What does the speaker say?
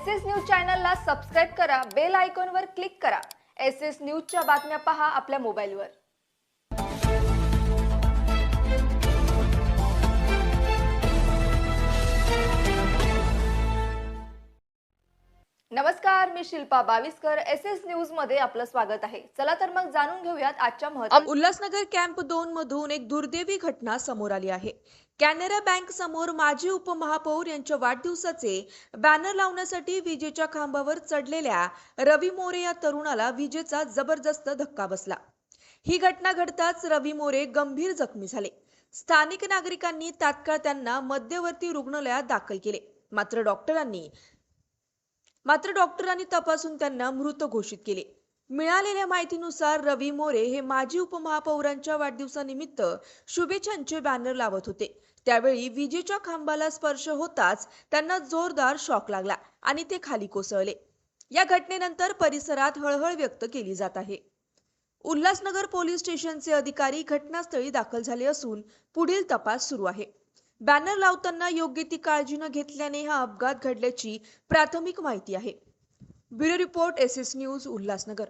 SS news चॅनलला subscribe करा, bell आयकॉनवर क्लिक करा। एसएस न्यूजच्या बातम्या पहा आपल्या मोबाईलवर। नमस्कार, मी शिल्पा बाविस्कर। एसएस न्यूज मध्ये आपलं स्वागत आहे। चला तर मग जाणून घेऊयात आजच्या महत्त्वाच्या। उल्हासनगर कॅम्प 2 मधून एक दुर्दैवी घटना समोर आली आहे। कॅनरा बँक समोर माजी उपमहापौर यांच्या वाढदिवसाचे बॅनर लावण्यासाठी विजेच्या खांबावर चढलेल्या रवी मोरे या तरुणाला विजेचा जबरदस्त धक्का बसला। ही घटना घडताच रवी मोरे गंभीर जखमी झाले। स्थानिक नागरिकांनी तात्काळ त्यांना मध्यवर्ती रुग्णालयात दाखल केले, मात्र डॉक्टरांनी तपासून त्यांना मृत घोषित केले। मिळालेल्या माहितीनुसार रवी मोरे हे माजी उपमहापौरांच्या वाढदिवसानिमित्त शुभेच्छांचे बॅनर लावत होते। त्यावेळी विजेच्या खांबाला स्पर्श होताच त्यांना जोरदार शॉक लागला आणि ते खाली कोसळले। या घटनेनंतर परिसरात हळहळ व्यक्त केली जात आहे। उल्हासनगर पोलीस स्टेशनचे अधिकारी घटनास्थळी दाखल झाले असून पुढील तपास सुरू आहे। बॅनर लावताना योग्य ती काळजी न घेतल्याने हा अपघात घडल्याची प्राथमिक माहिती आहे। Bureau report, SS news, Ulhasnagar.